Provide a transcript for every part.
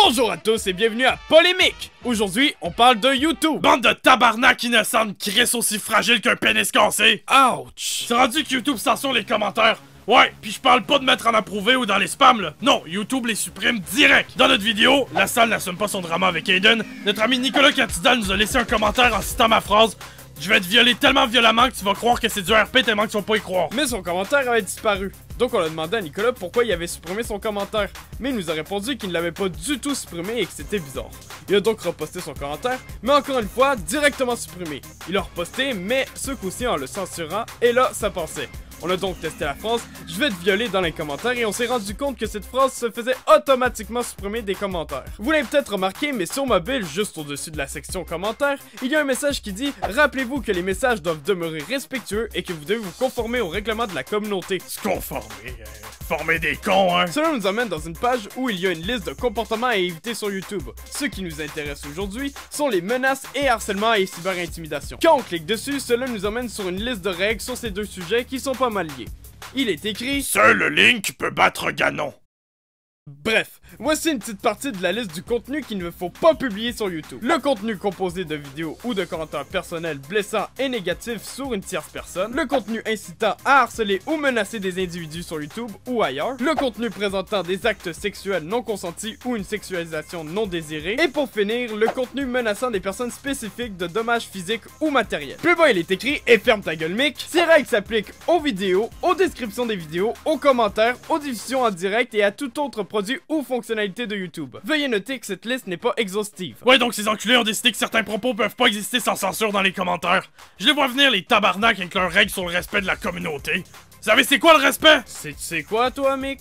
Bonjour à tous et bienvenue à Polémique! Aujourd'hui, on parle de YouTube! Bande de tabarnak innocentes qui restent aussi fragiles qu'un pénis cassé! Ouch! C'est rendu que YouTube censure les commentaires! Ouais, puis je parle pas de mettre en approuvé ou dans les spams là. Non, YouTube les supprime direct. Dans notre vidéo, la salle n'assume pas son drama avec Aiden. Notre ami Nicolas Catidal nous a laissé un commentaire en citant ma phrase. Je vais te violer tellement violemment que tu vas croire que c'est du RP tellement que tu vas pas y croire. Mais son commentaire avait disparu. Donc on a demandé à Nicolas pourquoi il avait supprimé son commentaire. Mais il nous a répondu qu'il ne l'avait pas du tout supprimé et que c'était bizarre. Il a donc reposté son commentaire, mais encore une fois, directement supprimé. Il a reposté, mais ce coup-ci en le censurant, et là, ça passait. On a donc testé la phrase « Je vais te violer » dans les commentaires et on s'est rendu compte que cette phrase se faisait automatiquement supprimer des commentaires. Vous l'avez peut-être remarqué, mais sur mobile, juste au-dessus de la section commentaires, il y a un message qui dit « Rappelez-vous que les messages doivent demeurer respectueux et que vous devez vous conformer aux règlements de la communauté. » Se conformer, former des cons, hein. Cela nous amène dans une page où il y a une liste de comportements à éviter sur YouTube. Ce qui nous intéresse aujourd'hui sont les menaces et harcèlement et cyberintimidation. Quand on clique dessus, cela nous amène sur une liste de règles sur ces deux sujets qui sont pas mal liés. Il est écrit « Seul Link peut battre Ganon ». Bref, voici une petite partie de la liste du contenu qu'il ne faut pas publier sur YouTube. Le contenu composé de vidéos ou de commentaires personnels blessants et négatifs sur une tierce personne. Le contenu incitant à harceler ou menacer des individus sur YouTube ou ailleurs. Le contenu présentant des actes sexuels non consentis ou une sexualisation non désirée. Et pour finir, le contenu menaçant des personnes spécifiques de dommages physiques ou matériels. Plus bas il est écrit, et ferme ta gueule mic, ces règles s'appliquent aux vidéos, aux descriptions des vidéos, aux commentaires, aux diffusions en direct et à tout autre produit ou fonctionnalité de YouTube. Veuillez noter que cette liste n'est pas exhaustive. Ouais, donc ces enculés ont décidé que certains propos peuvent pas exister sans censure dans les commentaires. Je les vois venir les tabarnak avec leurs règles sur le respect de la communauté. Vous savez c'est quoi le respect? C'est quoi toi, Mick?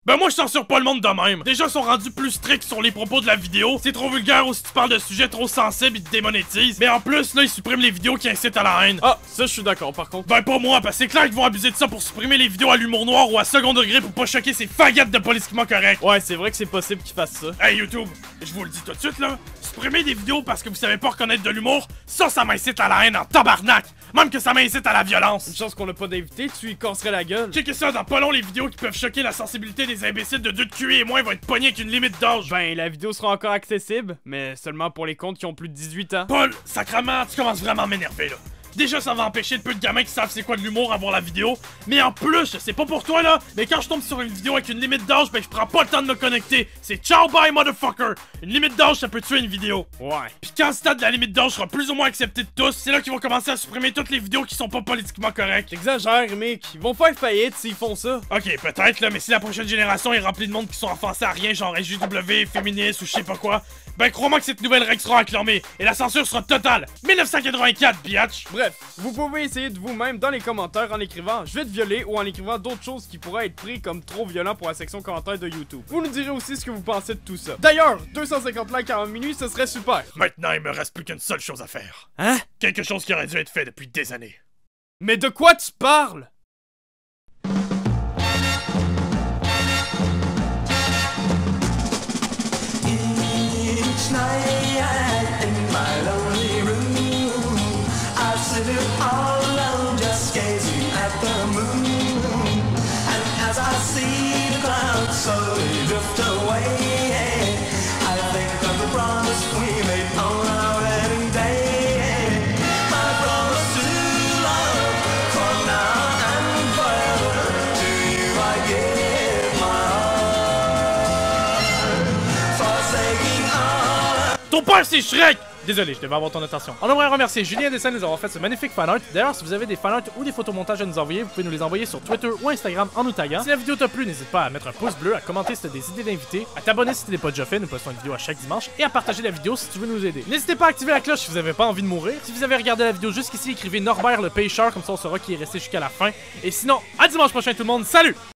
Ben moi je censure pas le monde de même. Déjà ils sont rendus plus stricts sur les propos de la vidéo. C'est trop vulgaire ou si tu parles de sujets trop sensibles ils te démonétisent. Mais en plus là ils suppriment les vidéos qui incitent à la haine. Ah, ça je suis d'accord par contre. Ben pas moi, parce que c'est clair qu'ils vont abuser de ça pour supprimer les vidéos à l'humour noir ou à second degré pour pas choquer ces faguettes de politiquement correct. Ouais, c'est vrai que c'est possible qu'ils fassent ça. Hey YouTube, je vous le dis tout de suite là, supprimer des vidéos parce que vous savez pas reconnaître de l'humour, ça m'incite à la haine en tabarnak. Même que ça m'incite à la violence. Une chance qu'on n'a pas d'invité, tu y casserais la gueule. Checkez ça, dans pas long les vidéos qui peuvent choquer la sensibilité des imbéciles de 2 de QI et moins vont être pognés avec une limite d'âge. Ben, la vidéo sera encore accessible, mais seulement pour les comptes qui ont plus de 18 ans. Paul, sacrement, tu commences vraiment à m'énerver là. Déjà, ça va empêcher le peu de gamins qui savent c'est quoi de l'humour à voir la vidéo. Mais en plus, c'est pas pour toi là, mais quand je tombe sur une vidéo avec une limite d'âge, ben je prends pas le temps de me connecter. C'est ciao bye motherfucker. Une limite d'âge, ça peut tuer une vidéo. Ouais. Puis quand le stade de la limite d'âge sera plus ou moins accepté de tous, c'est là qu'ils vont commencer à supprimer toutes les vidéos qui sont pas politiquement correctes. T'exagères, mec. Ils vont faire faillite s'ils font ça. Ok, peut-être là, mais si la prochaine génération est remplie de monde qui sont offensés à rien, genre SJW, féministes ou je sais pas quoi, ben crois-moi que cette nouvelle règle sera acclamée et la censure sera totale. 1984, biatch. Bref, vous pouvez essayer de vous-même dans les commentaires en écrivant « Je vais te violer » ou en écrivant d'autres choses qui pourraient être pris comme trop violent pour la section commentaires de YouTube. Vous nous direz aussi ce que vous pensez de tout ça. D'ailleurs, 250 likes avant minuit, ce serait super. Maintenant, il me reste plus qu'une seule chose à faire. Hein? Quelque chose qui aurait dû être fait depuis des années. Mais de quoi tu parles? Ton père, c'est Shrek! Désolé, je devais avoir ton attention. On aimerait remercier Julien Dessin de nous avoir fait ce magnifique fanart. D'ailleurs, si vous avez des fanarts ou des photomontages à nous envoyer, vous pouvez nous les envoyer sur Twitter ou Instagram en nous taguant. Si la vidéo t'a plu, n'hésite pas à mettre un pouce bleu, à commenter si t'as des idées d'invités, à t'abonner si tu n'es pas déjà fait, nous postons une vidéo à chaque dimanche, et à partager la vidéo si tu veux nous aider. N'hésitez pas à activer la cloche si vous avez pas envie de mourir. Si vous avez regardé la vidéo jusqu'ici, écrivez Norbert le pêcheur, comme ça on saura qui est resté jusqu'à la fin. Et sinon, à dimanche prochain tout le monde, salut!